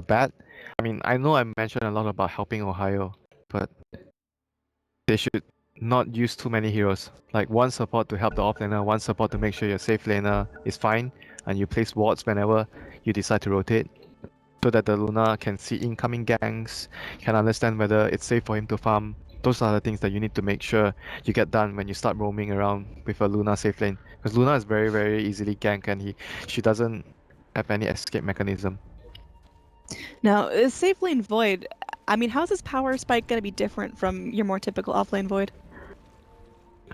bat. I mean, I know I mentioned a lot about helping Ohio, but they should not use too many heroes. Like one support to help the offlaner, one support to make sure your safe laner is fine, and you place wards whenever you decide to rotate, so that the Luna can see incoming ganks, can understand whether it's safe for him to farm. Those are the things that you need to make sure you get done when you start roaming around with a Luna safe lane. Because Luna is very, very easily ganked, and she doesn't have any escape mechanism. Now, safe lane Void, I mean, how's this power spike going to be different from your more typical offlane Void?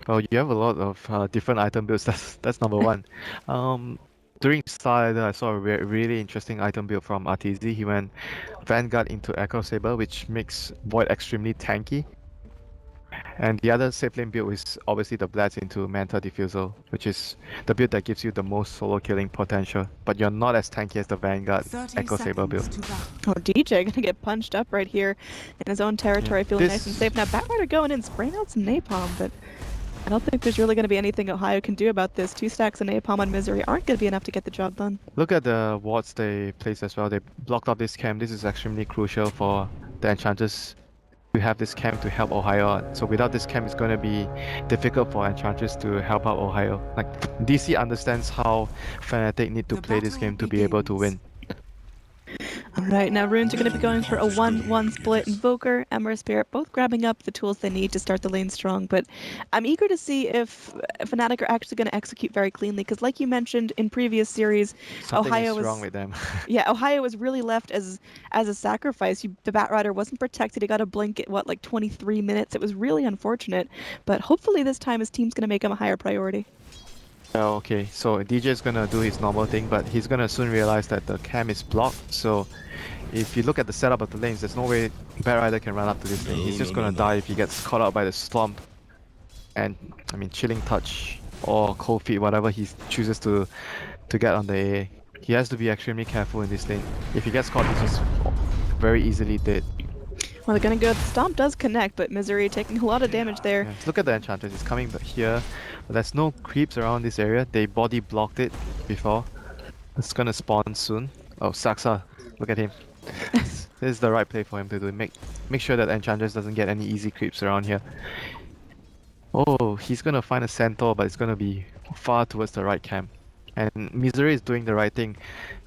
Well, you have a lot of different item builds. That's number one. During Star, I saw a really interesting item build from RTZ. He went Vanguard into Echo Saber, which makes Void extremely tanky. And the other safe lane build is obviously the Blast into Manta Diffusal, which is the build that gives you the most solo killing potential. But you're not as tanky as the Vanguard Echo Saber build. Oh, DJ gonna get punched up right here in his own territory, feeling nice and safe. Now, Batrider going in, spraying out some napalm, but I don't think there's really going to be anything Ohio can do about this. 2 stacks of napalm on Misery aren't going to be enough to get the job done. Look at the wards they placed as well. They blocked off this camp. This is extremely crucial for the Enchanters to have this camp to help Ohio out. So without this camp, it's going to be difficult for Enchanters to help out Ohio. Like, DC understands how Fnatic need to play this game to be able to win. Alright, now Runes are going to be going for a 1-1 split. Invoker, Ember Spirit, both grabbing up the tools they need to start the lane strong, but I'm eager to see if Fnatic are actually going to execute very cleanly, because like you mentioned in previous series, Something Ohio is wrong with them. Yeah, Ohio was really left as a sacrifice. The Batrider wasn't protected. He got a blink at, what, like 23 minutes? It was really unfortunate, but hopefully this time his team's going to make him a higher priority. Oh, okay, so DJ is gonna do his normal thing, but he's gonna soon realize that the camp is blocked. So if you look at the setup of the lanes, there's no way Batrider can run up to this lane. He's just gonna die if he gets caught out by the Slump. And I mean, Chilling Touch or Cold Feet, whatever he chooses to get on the AA. He has to be extremely careful in this lane. If he gets caught, he's just very easily dead. Well, they're gonna go. The Stomp does connect, but Misery taking a lot of damage there. Yeah, look at the Enchantress. He's coming here. But there's no creeps around this area. They body blocked it before. It's gonna spawn soon. Oh, Saksa. Look at him. This is the right play for him to do. Make sure that Enchantress doesn't get any easy creeps around here. Oh, he's gonna find a Centaur, but it's gonna be far towards the right camp. And Misery is doing the right thing,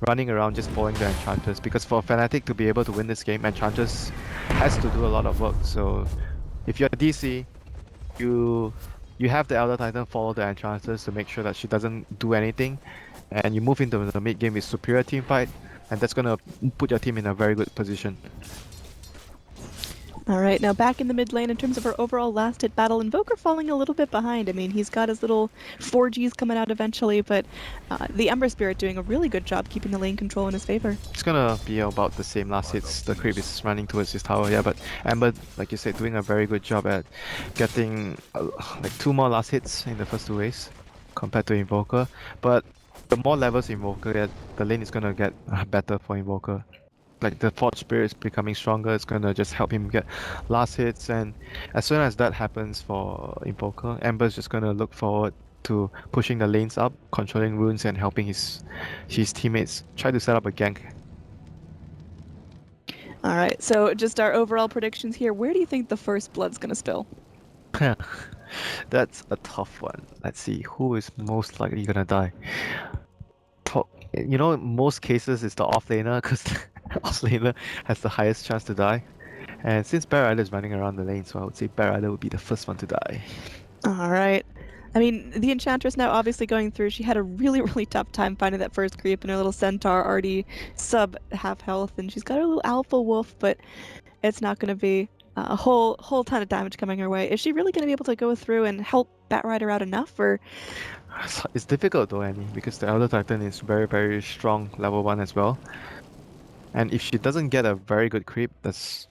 running around just following the Enchantress, because for Fnatic to be able to win this game, Enchantress has to do a lot of work. So if you're DC, you have the Elder Titan follow the Enchantress to make sure that she doesn't do anything, and you move into the mid game with superior team fight, and that's gonna put your team in a very good position. Alright, now back in the mid lane in terms of our overall last hit battle, Invoker falling a little bit behind. I mean, he's got his little 4Gs coming out eventually, but the Ember Spirit doing a really good job keeping the lane control in his favor. It's gonna be about the same last hits. The creep is running towards his tower, yeah, but Ember, like you said, doing a very good job at getting like 2 more last hits in the first 2 waves compared to Invoker. But the more levels Invoker get, the lane is gonna get better for Invoker. Like the Forge Spirit is becoming stronger, it's gonna just help him get last hits, and as soon as that happens for Invoker, Ember's just gonna look forward to pushing the lanes up, controlling runes, and helping his teammates try to set up a gank. Alright, so just our overall predictions here. Where do you think the first blood's gonna spill? That's a tough one. Let's see, who is most likely gonna die? You know, in most cases it's the offlaner, because offlaner has the highest chance to die. And since Batrider is running around the lane, so I would say Batrider would be the first one to die. Alright. I mean, the Enchantress now obviously going through, she had a really, really tough time finding that first creep, and her little Centaur already sub half health, and she's got her little Alpha Wolf, but it's not going to be a whole ton of damage coming her way. Is she really going to be able to go through and help Batrider out enough, or...? It's difficult though, Annie, because the Elder Titan is very, very strong level 1 as well. And if she doesn't get a very good creep, there's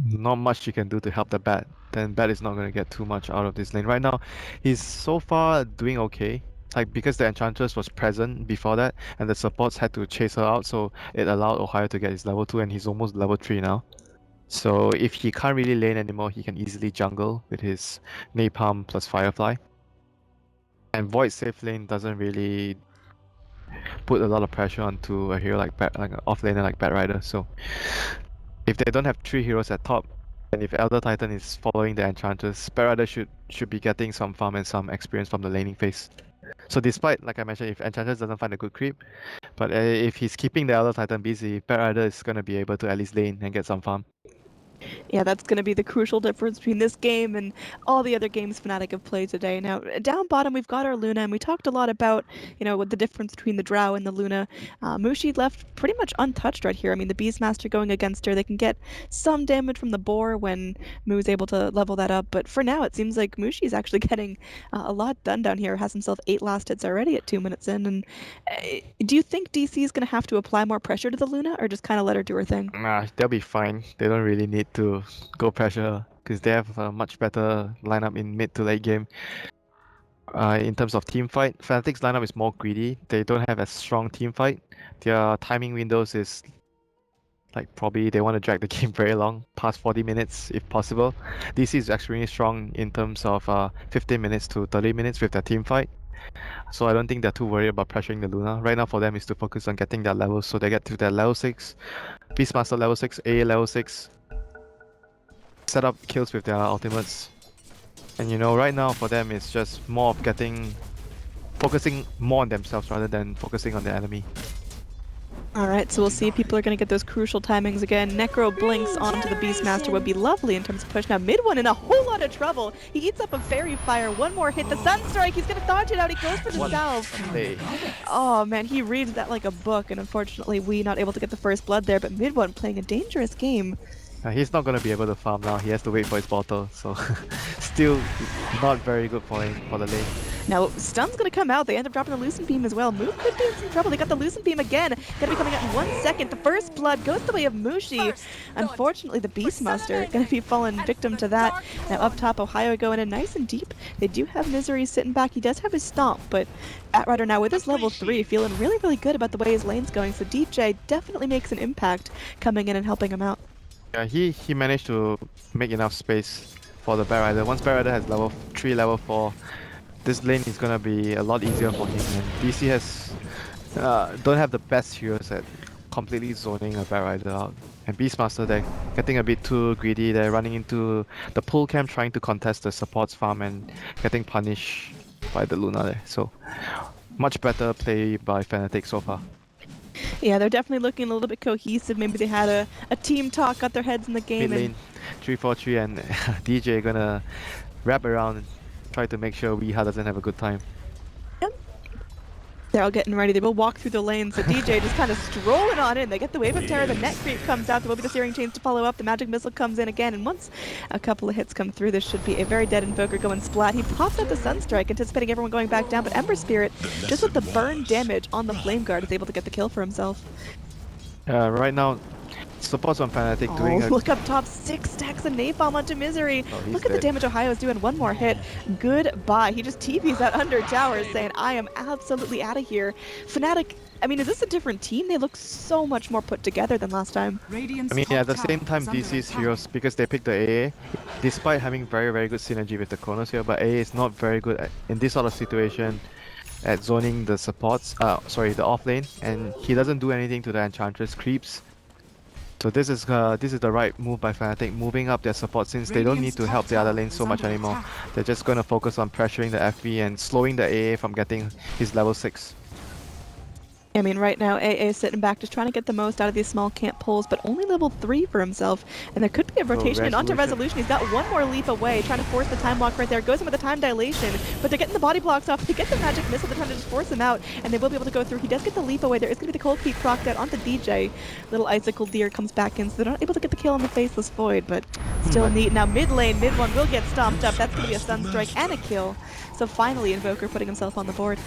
not much she can do to help the Bat. Then Bat is not going to get too much out of this lane. Right now, he's so far doing okay. Like, because the Enchantress was present before that, and the supports had to chase her out, so it allowed Ohio to get his level 2, and he's almost level 3 now. So if he can't really lane anymore, he can easily jungle with his Napalm plus Firefly. And Void safe lane doesn't really put a lot of pressure onto a hero like like an offlaner like Bat Rider. So if they don't have 3 heroes at top, and if Elder Titan is following the Enchantress, Bat Rider should be getting some farm and some experience from the laning phase. So despite, like I mentioned, if Enchantress doesn't find a good creep, but if he's keeping the Elder Titan busy, Bat Rider is gonna be able to at least lane and get some farm. Yeah, that's going to be the crucial difference between this game and all the other games Fnatic have played today. Now, down bottom, we've got our Luna, and we talked a lot about, what the difference between the Drow and the Luna. Mushi left pretty much untouched right here. I mean, the Beastmaster going against her, they can get some damage from the boar when Moo's able to level that up, but for now, it seems like Mushi's actually getting a lot done down here. Has himself 8 last hits already at 2 minutes in, and do you think DC is going to have to apply more pressure to the Luna, or just kind of let her do her thing? Nah, they'll be fine. They don't really need to go pressure because they have a much better lineup in mid to late game. In terms of team fight, Fnatic's lineup is more greedy. They don't have a strong team fight. Their timing windows is like probably they want to drag the game very long, past 40 minutes if possible. DC is extremely strong in terms of 15 minutes to 30 minutes with their team fight. So I don't think they're too worried about pressuring the Luna. Right now for them is to focus on getting their levels, so they get to their level 6, Beastmaster level 6, A level 6, set up kills with their ultimates. And right now for them it's just more of focusing more on themselves rather than focusing on the enemy. Alright, so we'll see if people are going to get those crucial timings again. Necro blinks onto the Beastmaster would be lovely in terms of push. Now mid one in a whole lot of trouble. He eats up a Fairy Fire. One more hit. The Sunstrike. He's going to dodge it out. He goes for the salve. Oh man, he reads that like a book, and unfortunately we not able to get the first blood there, but mid one playing a dangerous game. He's not going to be able to farm now. He has to wait for his bottle, so still not very good for the lane. Now, Stun's going to come out. They end up dropping the Lucent Beam as well. Moo could be in some trouble. They got the Lucent Beam again. Going to be coming out in 1 second. The first blood goes the way of Mushi. Unfortunately, the Beastmaster going to be falling victim to that. Now, up top, Ohio going in nice and deep. They do have Misery sitting back. He does have his Stomp, but Bat Rider now with his level 3, feeling really, really good about the way his lane's going. So DJ definitely makes an impact coming in and helping him out. Yeah, he managed to make enough space for the Bat Rider. Once Bat Rider has level 3, level 4, this lane is gonna be a lot easier for him. And DC has don't have the best heroes at completely zoning a Bat Rider out. And Beastmaster, they're getting a bit too greedy. They're running into the pull camp, trying to contest the supports farm and getting punished by the Luna there. So much better play by Fnatic so far. Yeah, they're definitely looking a little bit cohesive. Maybe they had a team talk, got their heads in the game. Mid lane, 3-4-3, and DJ gonna wrap around and try to make sure Weeha doesn't have a good time. Yep. They're all getting ready. They will walk through the lane, so DJ just kind of strolling on in. They get the Wave of Terror, the net creep comes out, there will be the Searing Chains to follow up, the Magic Missile comes in again, and once a couple of hits come through, this should be a very dead Invoker going splat. He pops out the Sunstrike, anticipating everyone going back down, but Ember Spirit, just with the burn damage on the Flame Guard, is able to get the kill for himself. Right now, supports on Fnatic doing look up top, 6 stacks of Napalm onto Misery. Look at the damage Ohio is doing. One more hit. Goodbye. He just TPs out under towers saying, I am absolutely out of here. Fnatic, I mean, is this a different team? They look so much more put together than last time. I mean, at the same time, DC's heroes, because they picked the AA, despite having very, very good synergy with the Chronos here, but AA is not very good in this sort of situation at zoning the supports, the off lane, and he doesn't do anything to the Enchantress creeps. So this is the right move by Fnatic, moving up their support since they don't need to help the other lane so much anymore. They're just going to focus on pressuring the FV and slowing the AA from getting his level 6. I mean, right now, AA is sitting back just trying to get the most out of these small camp pulls, but only level 3 for himself. And there could be a rotation in onto Resolution. He's got one more leap away, trying to force the time walk right there. Goes in with the time dilation, but they're getting the body blocks off. They get the magic missile. They're trying to just force him out, and they will be able to go through. He does get the leap away. There is going to be the cold feet procced out onto DJ. Little Icicle Deer comes back in, so they're not able to get the kill on the Faceless Void, but still neat. Now, mid lane, mid one will get stomped up. That's going to be a Sunstrike and a kill. So finally, Invoker putting himself on the board.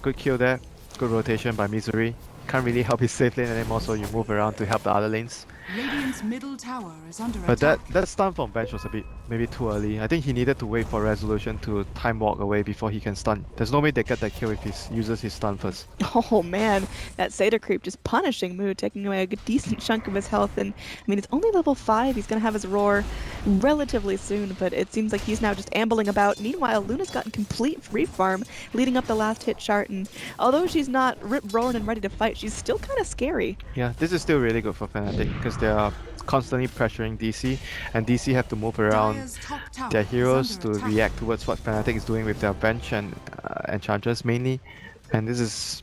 Good kill there. Good rotation by Misery. can't really help his safe lane anymore, so you move around to help the other lanes. Radiant's middle tower is under But attack. that stun from bench was a bit maybe too early. I think he needed to wait for resolution to time walk away before he can stun. There's no way they get that kill if he uses his stun first. Oh man, that Seda creep just punishing Moo, taking away a decent chunk of his health. And I mean, it's only level 5. He's gonna have his roar relatively soon, but it seems like he's now just ambling about. Meanwhile, Luna's gotten complete free farm leading up the last hit chart, and although she's not rip-roaring and ready to fight, she's still kind of scary. Yeah, this is still really good for Fnatic because they are constantly pressuring DC, and DC have to move around Dire's top tower their is heroes under to attack. react towards what Fnatic is doing with their bench and Enchantress mainly. And this is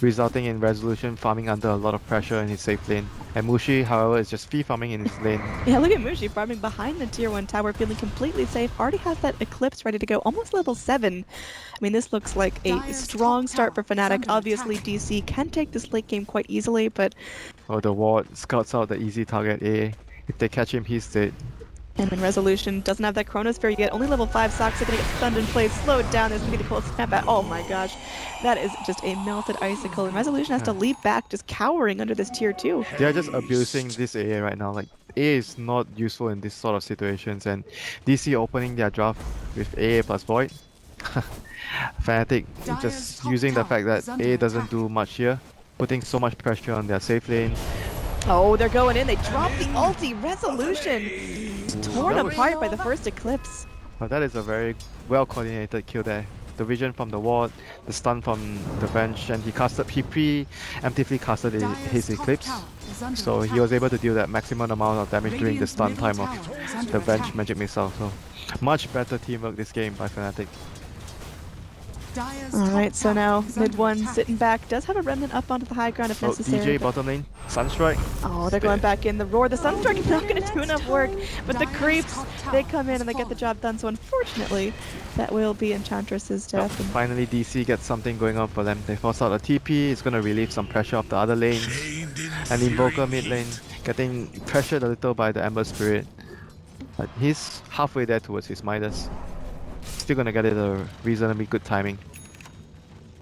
resulting in Resolution farming under a lot of pressure in his safe lane. And Mushi, however, is just free farming in his lane. Yeah, look at Mushi farming behind the tier 1 tower, feeling completely safe. Already has that Eclipse ready to go, almost level 7. I mean, this looks like a Dire's strong top start for tower is Fnatic. under Obviously, attack. DC can take this late game quite easily, but... Oh, the ward scouts out the easy target A. If they catch him, he's dead. And then Resolution doesn't have that Chronosphere yet. Only level 5. Saksa gonna get stunned in place, slowed down. There's gonna be the cold snap back. Oh my gosh. That is just a melted icicle. And Resolution has to leap back, just cowering under this tier 2. They are just abusing this AA right now. Like, AA is not useful in this sort of situations, and DC opening their draft with AA plus Void. Fnatic Dire's just top using the tower fact that is under AA doesn't attack. do much here, putting so much pressure on their safe lane. Oh, they're going in. They drop the ulti. Resolution torn That was- apart by the first Eclipse. But that is a very well coordinated kill there. The vision from the ward, the stun from the bench, and he preemptively casted his Dire's top Eclipse. tower is under So he attack. was able to deal that maximum amount of damage during the Radiant's stun middle time of tower is under the bench attack. magic missile. So much better teamwork this game by Fnatic. Dire's Alright, top so tower now is mid under one attack. sitting back. Does have a remnant up onto the high ground if Oh, necessary. DJ bottom lane, Sunstrike. Oh, they're going back in. The roar, the Sunstrike is not going to do enough work. But the creeps, they come in and they get the job done. So unfortunately, that will be Enchantress's Oh, death. And finally, DC gets something going on for them. They force out a TP. It's going to relieve some pressure off the other lanes. And Invoker mid lane getting pressured a little by the Ember Spirit. But he's halfway there towards his Midas. Still going to get it a reasonably good timing.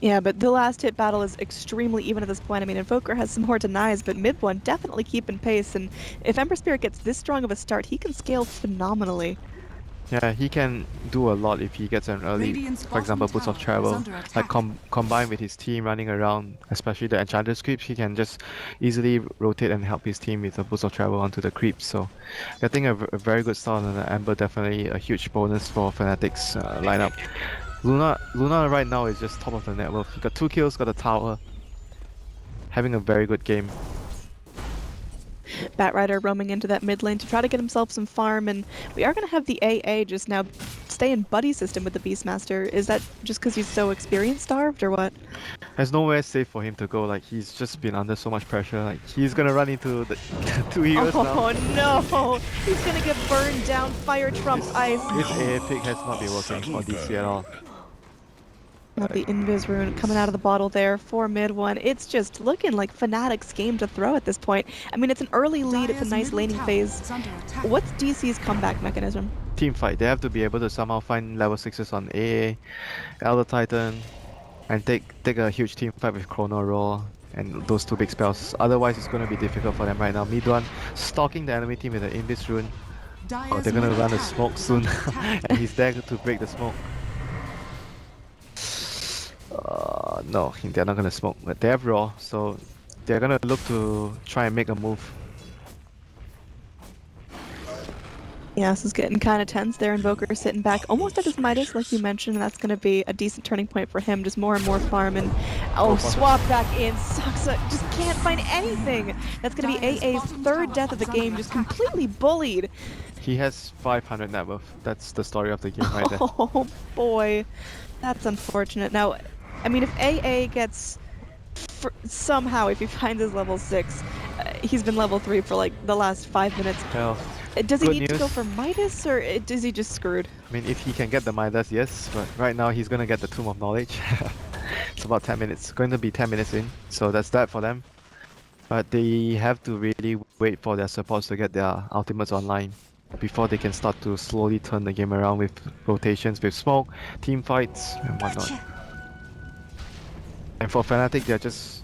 yeah, but the last hit battle is extremely even at this point. I mean, Invoker has some more denies, but mid one definitely keeping pace. And if Ember Spirit gets this strong of a start, he can scale phenomenally. Yeah, he can do a lot if he gets an early, Radiant's for example, bottom boost of tower is travel. under Like attack. combined with his team running around, especially the Enchantress creeps, he can just easily rotate and help his team with a boost of travel onto the creeps. So getting a very good start on the Ember, definitely a huge bonus for Fnatic's lineup. Luna right now is just top of the net worth. He got 2 kills, got a tower. Having a very good game. Batrider roaming into that mid lane to try to get himself some farm, and we are going to have the AA just now stay in buddy system with the Beastmaster. Is that just because he's so experience starved or what? There's nowhere safe for him to go. Like, he's just been under so much pressure. Like, he's gonna run into the 2 heroes now. Oh no! He's going to get burned down. Fire trumps ice. This AA pick has not been working for DC at all. Now the Invis rune coming out of the bottle there for mid one. It's just looking like Fnatic's game to throw at this point. I mean, it's an early lead. It's a Dire's nice middle laning tower phase. is under attack. What's DC's comeback mechanism? Team fight. They have to be able to somehow find level 6s on AA, Elder Titan, and take a huge team fight with Chrono Roll and those 2 big spells. Otherwise, it's going to be difficult for them right now. Mid one, stalking the enemy team with the Invis rune. Oh, Dire's they're going to middle run a tower smoke is soon, under attack. and he's there to break the smoke. No, they're not going to smoke, but they have Raw, so they're going to look to try and make a move. Yeah, this is getting kind of tense there. Invoker sitting back almost at his Midas, like you mentioned, and that's going to be a decent turning point for him. Just more and more farm, and swap back in. Saksa just can't find anything. That's going to be AA's 3rd death of the game, just completely bullied. He has 500 net worth. That's the story of the game right there. Oh boy, that's unfortunate. Now, I mean, if AA gets somehow, if he finds his level 6, he's been level 3 for like the last 5 minutes. Well, Does he good need to news. go for Midas, or is he just screwed? I mean, if he can get the Midas, yes, but right now he's gonna get the Tomb of Knowledge. It's about 10 minutes. Going to be 10 minutes in, so that's that for them. But they have to really wait for their supports to get their ultimates online before they can start to slowly turn the game around with rotations, with smoke, team fights, and whatnot. And for Fnatic, they're just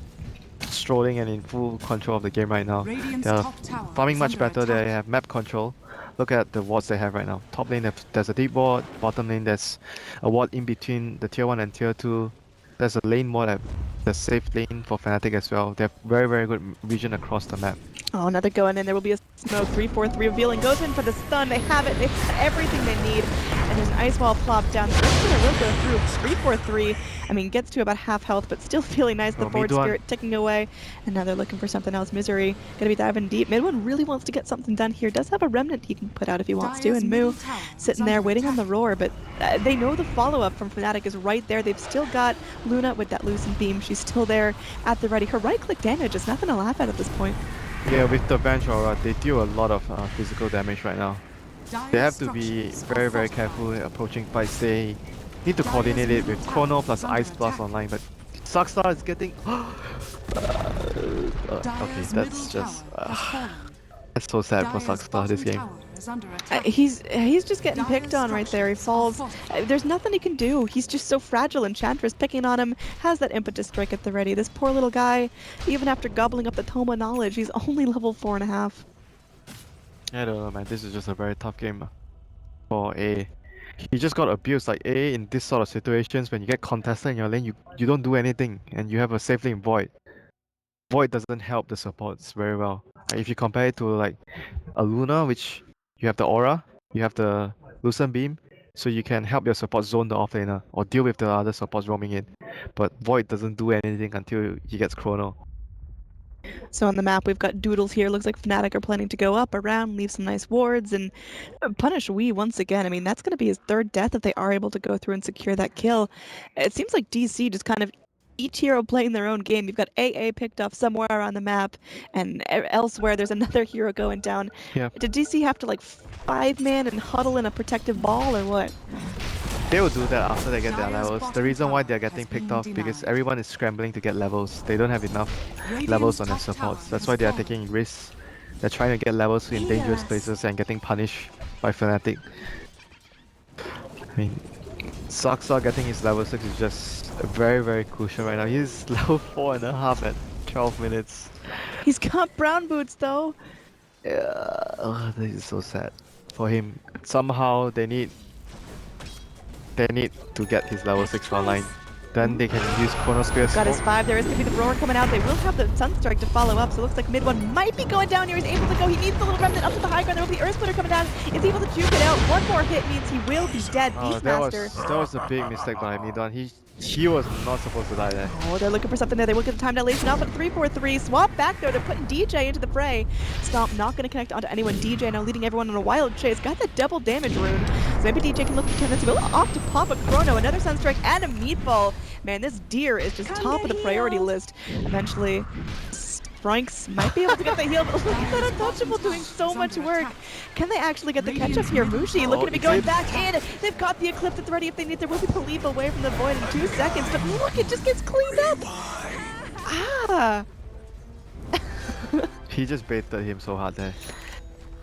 strolling and in full control of the game right now. Radiant's They're top tower farming is much under better. They attack. have map control. Look at the wards they have right now. Top lane, there's a deep ward. Bottom lane, there's a ward in between the tier 1 and tier 2. There's a lane ward, the safe lane for Fnatic as well. They have very good vision across the map. Oh, another going in. There will be a smoke. 3-4-3 revealing. Goes in for the stun. They have it. They've got everything they need. And there's an ice wall plopped down. The Earthspinner will go through. 3-4-3. I mean, gets to about half health, but still feeling nice. The forward spirit ticking away. And now they're looking for something else. Misery gonna be diving deep. Mid one really wants to get something done here. Does have a remnant he can put out if he wants to. And Moo sitting there waiting on the roar. But they know the follow-up from Fnatic is right there. They've still got Luna with that loosened beam. She's still there at the ready. Her right-click damage is nothing to laugh at this point. Yeah, with the bench aura, they deal a lot of physical damage right now. They have to be very careful approaching fights. They need to coordinate it with Chrono plus Ice Blast online, but Sakstar is getting... okay, that's just... that's so sad for Sakstar this game. He's just getting picked on right there. He falls. There's nothing he can do. He's just so fragile. Enchantress picking on him, has that impetus strike at the ready. This poor little guy, even after gobbling up the Toma knowledge, he's only level 4.5. I don't know, man. This is just a very tough game for A. He just got abused. Like A, in this sort of situations, when you get contested in your lane, you don't do anything, and you have a safe lane Void. Void doesn't help the supports very well. If you compare it to like a Luna, which you have the aura, you have the Lucent Beam, so you can help your support zone the offlaner or deal with the other supports roaming in. But Void doesn't do anything until he gets Chrono. So on the map, we've got Doodles here. Looks like Fnatic are planning to go up, around, leave some nice wards, and punish Wee once again. I mean, that's going to be his third death if they are able to go through and secure that kill. It seems like DC just kind of each hero playing their own game. You've got AA picked off somewhere around the map, and elsewhere there's another hero going down. Yeah. Did DC have to like 5-man and huddle in a protective ball or what? They will do that after they get their levels. The reason why they're getting picked off because everyone is scrambling to get levels. They don't have enough levels on their supports. That's why they are taking risks. They're trying to get levels in dangerous places and getting punished by Fnatic. I mean, Sakstar getting his level 6 is just very crucial right now. He's level 4.5 at 12 minutes. He's got brown boots though. Yeah, this is so sad for him. Somehow they need to get his level 6 online. Then they can use Chronosphere. Got his 5. There is going to be the roar coming out. They will have the Sunstrike to follow up, so it looks like mid one might be going down here. He's able to go. He needs the little remnant up to the high ground. There will be Earthsplitter coming down. Is able to juke it out. One more hit means he will be dead. Beastmaster. That was a big mistake by Midon. He was not supposed to die there. Oh, they're looking for something there. They will get the time dilation off at 3-4-3. Swap back though to putting DJ into the fray. Stomp not going to connect onto anyone. DJ now leading everyone on a wild chase. Got that double damage rune. So maybe DJ can look for tendency. Will opt to pop a Chrono, another Sunstrike, and a Meatball. Man, this deer is just top of the priority list. Eventually, Franks might be able to get the heal, but look at that Untouchable doing so much work. Can they actually get the catch-up here? Mushi looking to be going back in. They've got the Eclipse that's ready if they need. There will be the leap away from the Void in 2 seconds, but look, it just gets cleaned up. Ah. He just baited him so hard there.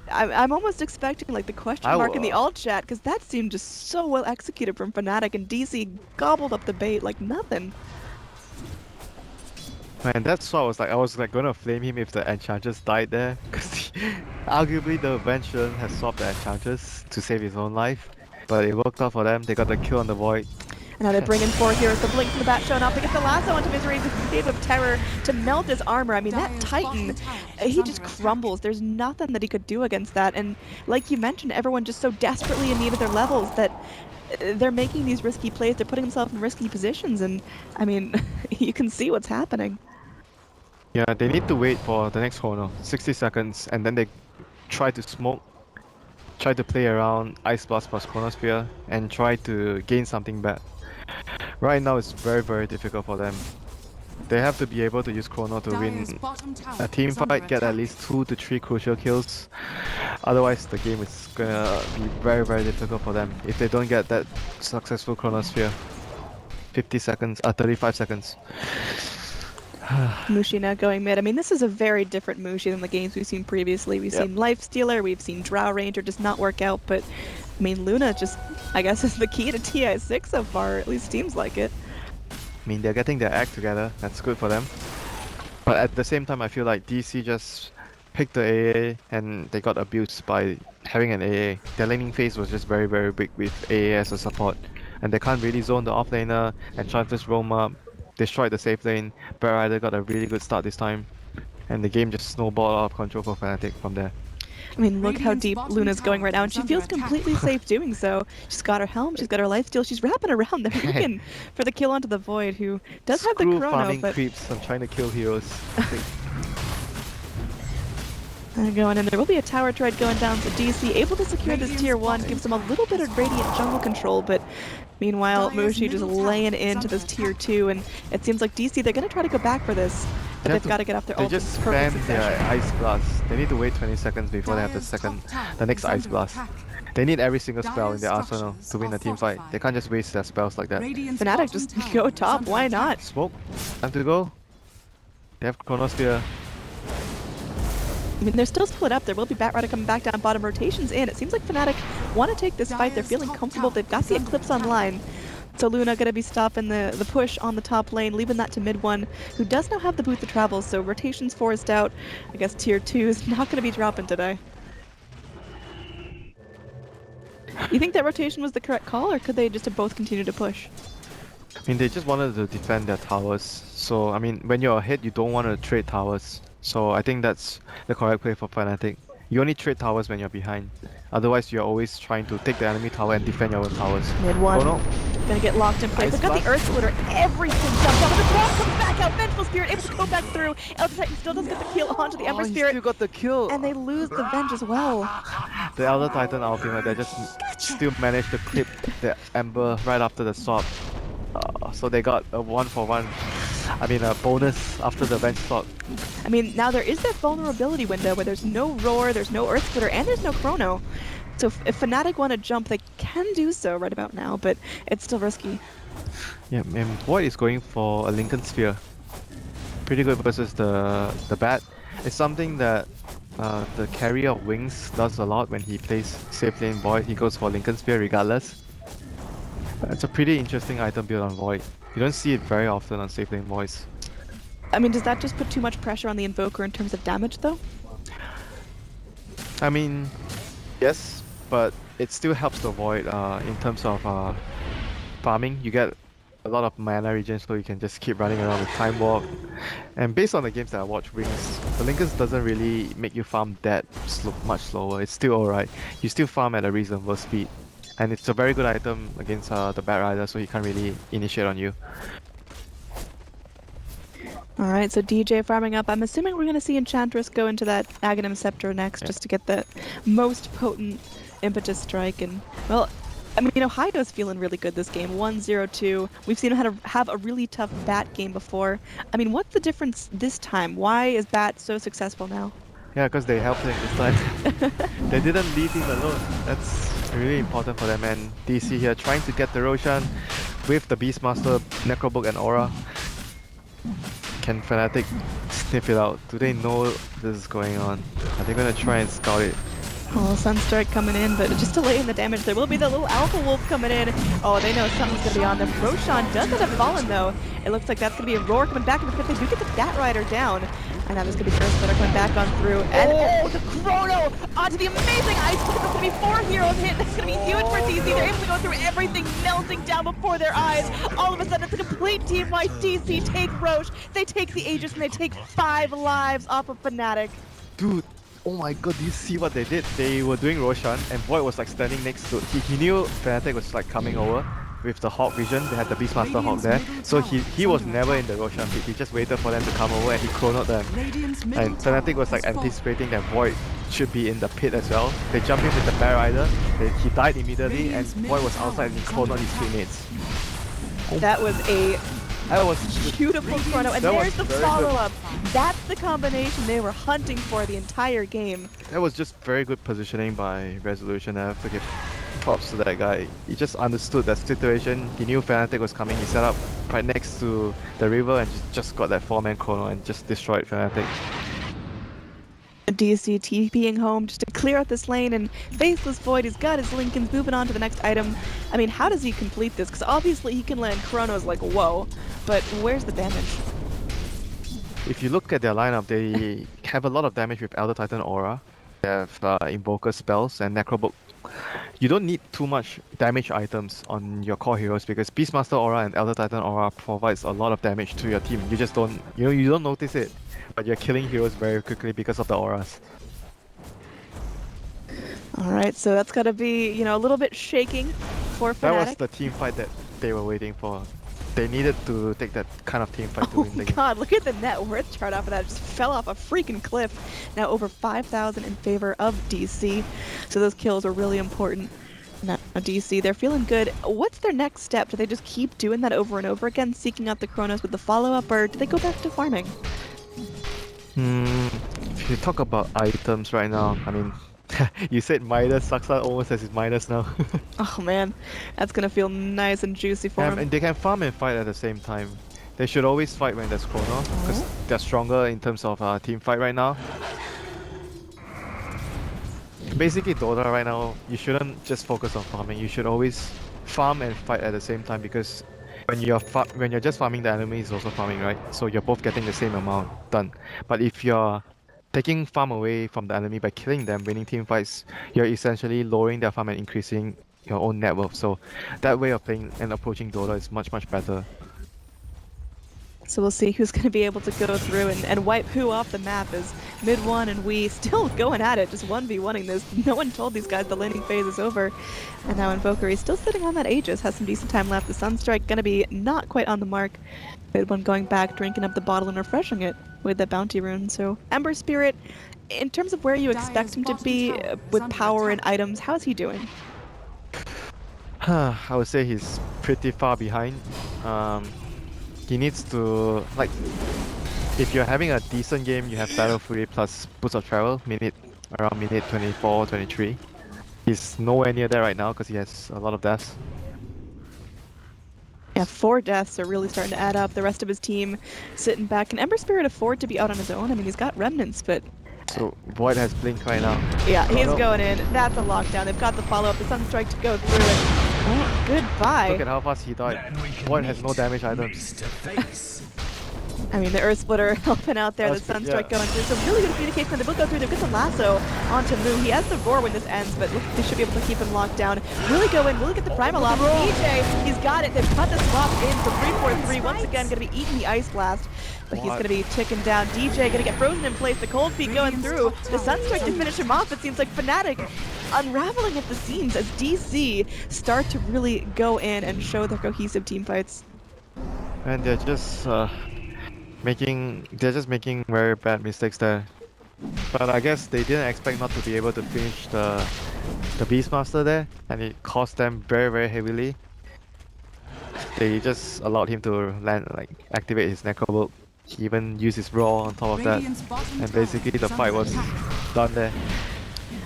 I'm almost expecting like the question mark in the alt chat because that seemed just so well executed from Fnatic, and DC gobbled up the bait like nothing. Man, that's why I was like gonna flame him if the Enchantress died there, because arguably the Venge has swapped the Enchantress to save his own life, but it worked out for them. They got the kill on the Void. And now they're bringing 4 heroes. The blink from the bat showing up. They get the lasso onto Misery, the Cave of Terror to melt his armor. I mean, that Titan, he just crumbles. There's nothing that he could do against that. And like you mentioned, everyone just so desperately in need of their levels that they're making these risky plays. They're putting themselves in risky positions. And I mean, you can see what's happening. Yeah, they need to wait for the next corner, 60 seconds, and then they try to smoke, try to play around Ice Blast plus Chronosphere, and try to gain something back. Right now it's very difficult for them. They have to be able to use Chrono to win a team fight, get at least 2 to 3 crucial kills. Otherwise the game is gonna be very difficult for them if they don't get that successful Chronosphere. 35 seconds. Mushi now going mid. I mean, this is a very different Mushi than the games we've seen previously. We've seen Lifestealer, we've seen Drow Ranger just not work out, but I mean, Luna just, I guess, is the key to TI6 so far, at least seems like it. I mean, they're getting their act together. That's good for them. But at the same time, I feel like DC just picked the AA and they got abused by having an AA. Their laning phase was just very, very big with AA as a support. And they can't really zone the offlaner and try to just roam up, destroyed the safe lane. Barrier Rider got a really good start this time. And the game just snowballed out of control for Fnatic from there. I mean, look how Radiant's deep bottom Luna's going right now, and tower she is feels under attack. completely safe doing so. She's got her helm, she's got her life steal, she's wrapping around. They're looking for the kill onto the Void, who does have the Screw chrono, farming but creeps, I'm trying to kill heroes. they're going in. There will be a tower trade going down, so DC able to secure this tier 1, gives them a little bit of Radiant jungle control, but meanwhile, Dire's Mushi just middle tower laying is into under this tier attack. 2, and it seems like DC, they're going to try to go back for this, but they've got to get off their They ult in just perfect spam their succession. ice blast. They need to wait 20 seconds before they have Dire's top tower the next is ice under blast. attack. They need every single spell in their Dire's arsenal structures to win are the team fight. fortified. They can't just waste their spells like that. Radiant's Fnatic, bottom just tower go is top, under why attack. not? Smoke, time to go. They have Chronosphere. I mean, they're still split up. There will be Batrider coming back down bottom. Rotations in. It seems like Fnatic want to take this fight. They're Dire's feeling top comfortable. tower They've got is the under Eclipse attack. online. So Luna going to be stopping the push on the top lane, leaving that to mid 1, who does now have the boot to travel. So rotations forced out. I guess tier 2 is not going to be dropping today. You think that rotation was the correct call, or could they just have both continue to push? I mean, they just wanted to defend their towers. So, I mean, when you're ahead, you don't want to trade towers. So, I think that's the correct play for Fnatic. You only trade towers when you're behind. Otherwise, you're always trying to take the enemy tower and defend your own towers. Mid 1. Oh no! Gonna get locked in place. Ice They've got the blast. Earth Splitter. Everything jumped out. But the drop comes back out. Vengeful Spirit able to go back through. Elder Titan still doesn't get the kill onto the Ember Oh, he Spirit. still got the kill! And they lose the Venge as well. The Elder Titan ultimate, they just still managed to clip the Ember right after the swap. So they got a 1-for-1. I mean, a bonus after the Venge swap. I mean, now there is that vulnerability window where there's no Roar, there's no Earth Splitter, and there's no Chrono. So if Fnatic want to jump, they can do so right about now, but it's still risky. Yeah, and Void is going for a Lincoln Sphere. Pretty good versus the Bat. It's something that the carrier of Wings does a lot when he plays safe lane Void. He goes for Lincoln Sphere regardless. It's a pretty interesting item built on Void. You don't see it very often on safe lane Voids. I mean, does that just put too much pressure on the Invoker in terms of damage, though? I mean, yes, but it still helps the Void in terms of farming. You get a lot of mana regen, so you can just keep running around with Time Warp. And based on the games that I watch, Wings, the Lincolns doesn't really make you farm that much slower. It's still alright. You still farm at a reasonable speed. And it's a very good item against the Batrider, so he can't really initiate on you. Alright, so DJ farming up. I'm assuming we're going to see Enchantress go into that Aghanim Scepter next, just to get the most potent impetus strike. And, well, I mean, Ohio's feeling really good this game. 1-0-2. We've seen him have a really tough Bat game before. I mean, what's the difference this time? Why is Bat so successful now? Yeah, because they helped him this time. They didn't leave him alone. That's really important for them. And DC here trying to get the Roshan with the Beastmaster, Necrobook, and Aura. Can Fnatic sniff it out? Do they know this is going on? Are they gonna try and scout it? Oh, Sunstrike coming in, but just delaying the damage. There will be the little Alpha Wolf coming in. Oh, they know something's going to be on them. Roshan does end up falling, though. It looks like that's going to be a Roar coming back in the pit. They do get the Batrider down. And now there's going to be Earth Splitter coming back on through. And the Chrono onto the amazing Ice Blast. It's going to be 4 heroes hit. That's going to be huge for DC. They're able to go through everything melting down before their eyes. All of a sudden, it's a complete team-wide. DC take Roche. They take the Aegis, and they take 5 lives off of Fnatic. Dude, oh my god, do you see what they did? They were doing Roshan and Void was like standing next to... He knew Fnatic was like coming over with the Hawk vision. They had the Beastmaster Hawk there. So he was never in the Roshan pit. He just waited for them to come over and he chronoed them. And Fnatic was like anticipating that Void should be in the pit as well. They jumped in with the Batrider. He died immediately and Void was outside and he chronoed his teammates. That was a That was beautiful chrono, and That was there's the very good. follow-up. That's the combination they were hunting for the entire game. That was just very good positioning by Resolution. I have to give props to that guy. He just understood that situation. He knew Fnatic was coming. He set up right next to the river and just got that 4-man chrono and just destroyed Fnatic. DC TPing home just to clear out this lane, and Faceless Void, he's got his Lincolns moving on to the next item. I mean, how does he complete this? Because obviously he can land chronos like whoa, but where's the damage? if you look at their lineup, they have a lot of damage with Elder Titan Aura. They have Invoker spells and Necrobook. You don't need too much damage items on your core heroes because Beastmaster Aura and Elder Titan Aura provides a lot of damage to your team. You just don't, you don't notice it, but you're killing heroes very quickly because of the auras. All right, so that's got to be, a little bit shaking for Fnatic. That was the team fight that they were waiting for. They needed to take that kind of team fight to win the game. Oh god, look at the net worth chart off of that. It just fell off a freaking cliff. Now over 5,000 in favor of DC. So those kills are really important. Now DC, they're feeling good. What's their next step? Do they just keep doing that over and over again, seeking out the Chronos with the follow-up, or do they go back to farming? If you talk about items right now, I mean, you said Midas, Saksa almost has his Midas now. Oh man, that's gonna feel nice and juicy for him. And they can farm and fight at the same time. They should always fight when there's Chrono, because they're stronger in terms of team fight right now. Basically Dota right now, you shouldn't just focus on farming, you should always farm and fight at the same time, because when you're just farming, the enemy is also farming, right? So you're both getting the same amount done. But if you're taking farm away from the enemy by killing them, winning team fights, you're essentially lowering their farm and increasing your own net worth. So that way of playing and approaching Dota is much, much better. So we'll see who's going to be able to go through and wipe who off the map as Mid1 and we still going at it, just 1v1ing this. No one told these guys the laning phase is over. And now Invoker, he's still sitting on that Aegis, has some decent time left. The Sunstrike going to be not quite on the mark. Mid1 going back, drinking up the bottle and refreshing it with the bounty rune. So Ember Spirit, in terms of where you expect him to be with power and items, how's he doing? I would say he's pretty far behind. He needs to, like, if you're having a decent game, you have Battle Fury plus Boots of Travel, around minute 24, 23. He's nowhere near there right now because he has a lot of deaths. Yeah, 4 deaths are really starting to add up. The rest of his team sitting back. Can Ember Spirit afford to be out on his own? I mean, he's got remnants, but... So Void has Blink right now. Yeah, he's going in. That's a lockdown. They've got the follow-up, the Sunstrike to go through it. Oh, goodbye. Look at how fast he died. Void has no damage items. I mean, the Earth Splitter helping out there, the Sunstrike going through. So really good communication. They both go through. They've got the lasso onto Moo. He has the roar when this ends, but look, they should be able to keep him locked down. Really go in, really get the primal off. DJ, he's got it. They've cut the swap in for 3-4-3. Once again, going to be eating the Ice Blast. But he's going to be ticking down. DJ going to get frozen in place. The Cold Feet going through. The Sunstrike to finish him off. It seems like Fnatic unraveling at the seams as DC start to really go in and show their cohesive team fights. And they're just making very bad mistakes there. But I guess they didn't expect not to be able to finish the Beastmaster there, and it cost them very, very heavily. They just allowed him to activate his Necrobook. He even used his Raw on top of that, and basically the fight was done there.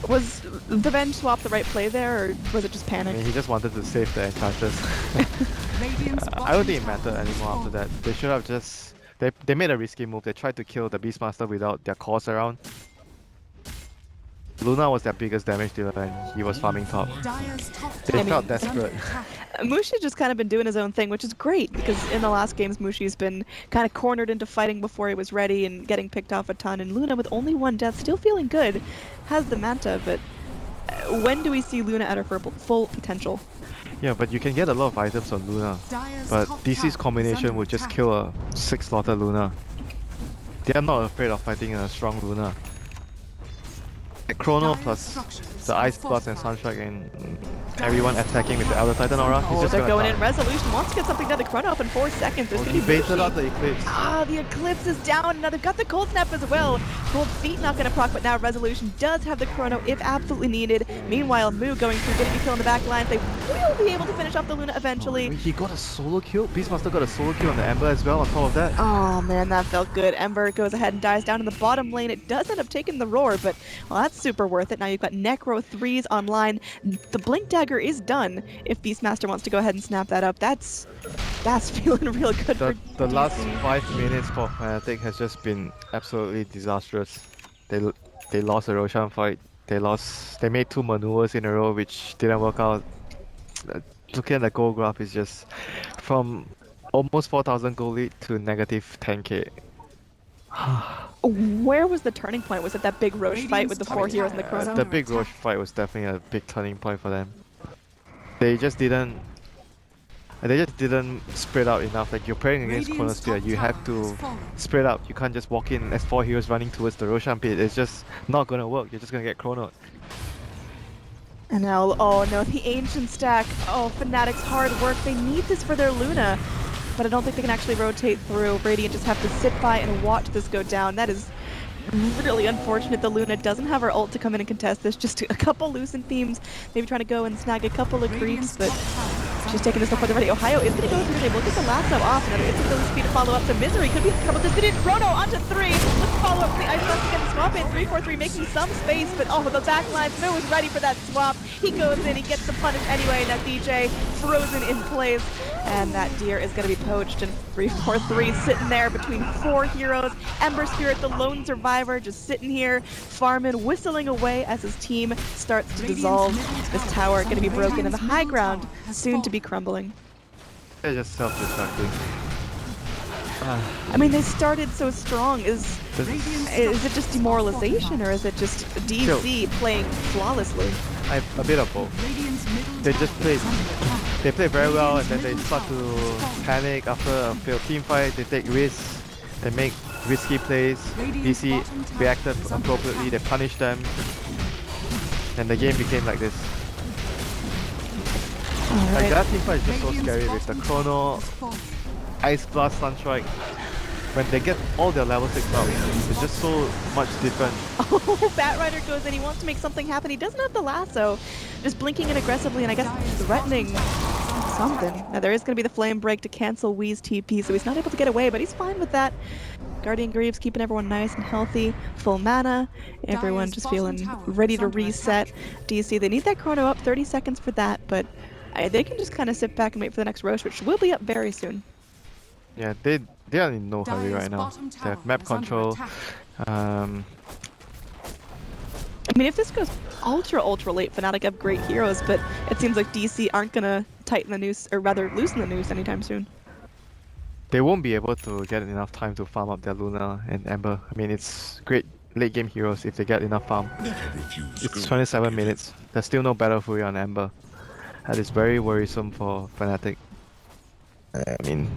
Was the Venge swap the right play there, or was it just panic? I mean, he just wanted to save the Enchantress. I don't think it mattered anymore after that. They should have just... They made a risky move. They tried to kill the Beastmaster without their cores around. Luna was their biggest damage dealer and he was farming top. They felt desperate. Mushi's just kind of been doing his own thing, which is great, because in the last games Mushi's been kind of cornered into fighting before he was ready and getting picked off a ton, and Luna with only 1 death, still feeling good, has the Manta, but when do we see Luna at her full potential? Yeah, but you can get a lot of items on Luna, but DC's combination would just kill a 6-slaughter Luna. They are not afraid of fighting a strong Luna. Chrono plus the Ice Blast and Sunstrike and everyone attacking with the Elder Titan Aura. Oh, they're going in. Resolution wants to get something done. The Chrono up in 4 seconds. There's going to be baited out the Eclipse. Ah, the Eclipse is down. Now they've got the Cold Snap as well. Cold Feet not going to proc, but now Resolution does have the Chrono if absolutely needed. Meanwhile, Moo going through, getting a kill in the back lines. They will be able to finish off the Luna eventually. Oh, he got a solo kill. Beastmaster got a solo kill on the Ember as well on top of that. Oh man, that felt good. Ember goes ahead and dies down in the bottom lane. It does end up taking the roar, but well, that's super worth it. Now you've got Necro 3s online. The Blink Dagger is done if Beastmaster wants to go ahead and snap that up. That's feeling real good for the DC. last 5 minutes for Fnatic has just been absolutely disastrous. They lost the Roshan fight. They made 2 maneuvers in a row which didn't work out. Looking at the goal graph is just from almost 4,000 gold lead to negative 10k. Where was the turning point? Was it that big Roche fight with the four Radiant's heroes in the top tower is chrono? The under big Roche attack. fight was definitely a big turning point for them. They just didn't. They just didn't spread out enough. Like you're playing against Radiant's Chronosphere, top you have tower has to fallen. spread out. You can't just walk in as 4 heroes running towards the Roshan pit. It's just not gonna work. You're just gonna get chronoed. And now, oh no, the Ancient stack. Oh, Fnatic's hard work. They need this for their Luna. But I don't think they can actually rotate through. Radiant just have to sit by and watch this go down. That is really unfortunate. The Luna doesn't have her ult to come in and contest this. Just a couple Lucent themes. Maybe trying to go and snag a couple of creeps, Radiant's but top tower is she's under taking this up for the ready. Ohio is going to go through. They look at the lasso off. Another instant ability speed to follow up. The Misery could be trouble. This did Chrono onto 3. Let's follow up the Ice Blast again. Swap in 3-4-3, making some space, but oh, the back line. Moo is ready for that swap. He goes in. He gets the punish anyway. Now DJ frozen in place. And that deer is going to be poached. And 3-4-3 sitting there between 4 heroes. Ember Spirit, the lone survivor, just sitting here, farming, whistling away as his team starts to dissolve. This tower going to be broken, and the high ground soon to be crumbling. They're just self-destructing. I mean, they started so strong. Is Radiant's it just demoralization, or is it just DC playing flawlessly? A bit of both. Radiant's middle They tower just played. is under attack. They play very well, and then they start to panic after a failed team fight. They take risks. They make risky plays. DC reacted appropriately. They punished them, and the game became like this. Like Alright. that team fight is just so Radiant's scary with the bottom chrono, tower has fallen. ice blast, sunstrike. When they get all their level 6 up, it's just so much different. Oh, Batrider goes in. He wants to make something happen. He doesn't have the lasso. Just blinking in aggressively, and I guess threatening something. Now, there is going to be the flame break to cancel Wee's TP, so he's not able to get away, but he's fine with that. Guardian Greaves keeping everyone nice and healthy, full mana, everyone Dire's just bottom feeling tower ready is to under reset. attack. DC, they need that chrono up, 30 seconds for that, but they can just kind of sit back and wait for the next Roche, which will be up very soon. Yeah, they are in no hurry Dire's right now. bottom They tower have map is under control. attack. I mean, if this goes ultra late, Fnatic have great heroes, but it seems like DC aren't gonna tighten the noose, or rather loosen the noose anytime soon. They won't be able to get enough time to farm up their Luna and Ember. I mean, it's great late game heroes if they get enough farm. It's 27 minutes. There's still no Battle Fury on Ember. That is very worrisome for Fnatic. I mean,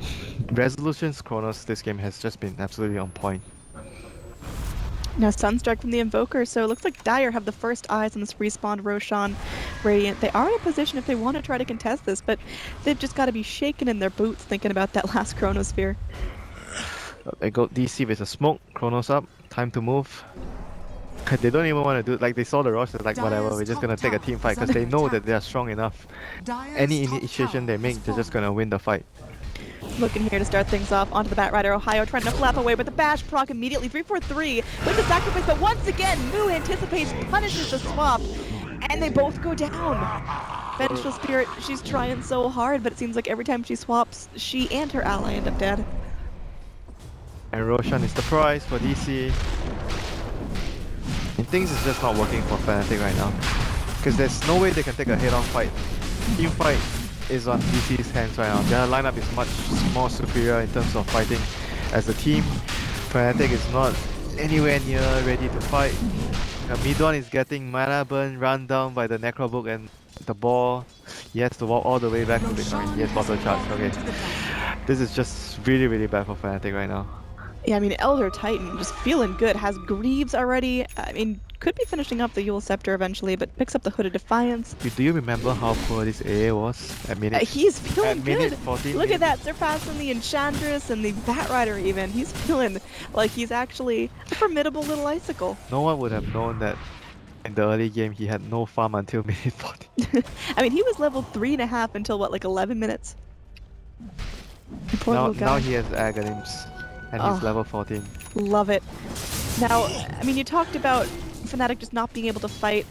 Resolution's Chronos this game has just been absolutely on point. Now Sunstrike from the Invoker, so it looks like Dire have the first eyes on this respawned Roshan Radiant. They are in a position if they want to try to contest this, but they've just got to be shaking in their boots thinking about that last Chronosphere. They go DC with a smoke, Chronos up, time to move. They don't even want to do it. Like they saw the rush, they're like, whatever, we're just gonna take a team fight because they know that they are strong enough. Dire's Any top initiation they tower make, has they're just fallen. gonna win the fight. Looking here to start things off onto the Batrider. Ohio trying to flap away, but the bash proc immediately 3-4-3 with the sacrifice. But once again, Moo anticipates, punishes the swap, and they both go down. Vengeful Spirit, she's trying so hard, but it seems like every time she swaps, she and her ally end up dead. And Roshan is the prize for DC. And things is just not working for Fnatic right now. Because there's no way they can take a head-on fight. Team fight is on DC's hands right now. Their lineup is much more superior in terms of fighting as a team. Fnatic is not anywhere near ready to fight. Midon is getting mana burn run down by the Necrobook and the ball. He has to walk all the way back to the... I mean, he has bottle charge, okay. This is just really bad for Fnatic right now. Yeah, I mean, Elder Titan just feeling good. Has Greaves already. I mean, could be finishing up the Yule Scepter eventually, but picks up the Hooded Defiance. Do you remember how poor this AA was at minute? He's feeling at minute good. 14, Look at maybe? that, surpassing the Enchantress and the Batrider even. He's feeling like he's actually a formidable little icicle. No one would have known that in the early game he had no farm until minute 14. I mean, he was level 3.5 until what, like 11 minutes? The poor Now, little guy. now he has Aghanim's and Oh. he's level 14. Love it. Now, I mean, you talked about Fnatic just not being able to fight.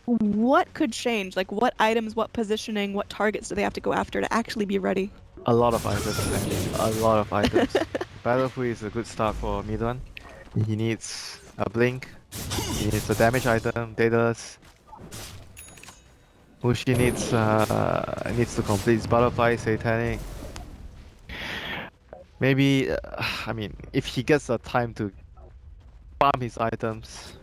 What could change? Like, what items, what positioning, what targets do they have to go after to actually be ready? A lot of items, man. A lot of items. Battlefield is a good start for Midon. He needs a blink. He needs a damage item. Daedalus. Mushi needs to complete his butterfly, satanic. Maybe, I mean, if he gets the time to farm his items.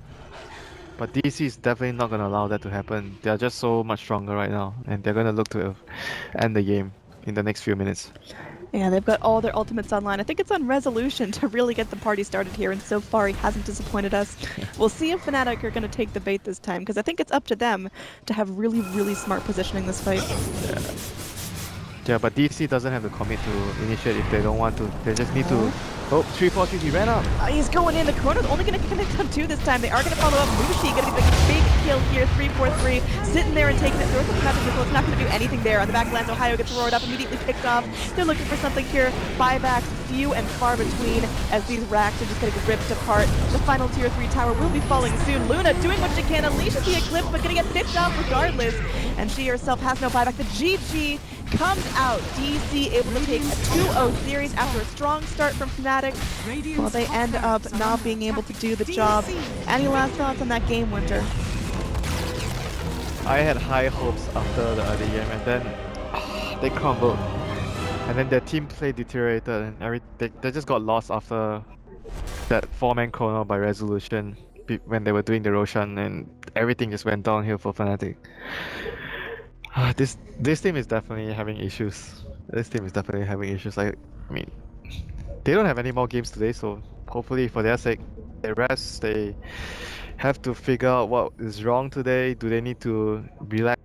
But DC is definitely not going to allow that to happen. They are just so much stronger right now, and they're going to look to end the game in the next few minutes. Yeah, they've got all their ultimates online. I think it's on Resolution to really get the party started here, and so far he hasn't disappointed us. We'll see if Fnatic are going to take the bait this time, because I think it's up to them to have really, really smart positioning this fight. Yeah, but DC doesn't have the commit to initiate if they don't want to. They just need to... Oh, 3-4-3, he ran up! He's going in. The Corona's only going to connect on 2 this time. They are going to follow up. Mushi going to be the big kill here. 3-4-3. Sitting there and taking it. Throws the Fnatic missile. It's not going to do anything there. On the back lands, Ohio gets roared up, immediately picked off. They're looking for something here. Buybacks, few and far between, as these racks are just getting ripped apart. The final tier 3 tower will be falling soon. Luna doing what she can, unleashes the Eclipse, but going to get picked off regardless. And she herself has no buyback. The GG comes out. DC able to take a 2-0 series after a strong start from Fnatic. Well, they end up not being able to do the job. Any last thoughts on that game, Winter? I had high hopes after the early game, and then they crumbled. And then their team play deteriorated, and they just got lost after that 4-man chrono by Resolution when they were doing the Roshan, and everything just went downhill for Fnatic. This team is definitely having issues. This team is definitely having issues. I mean, they don't have any more games today, so hopefully for their sake, they rest. They have to figure out what is wrong today. Do they need to relax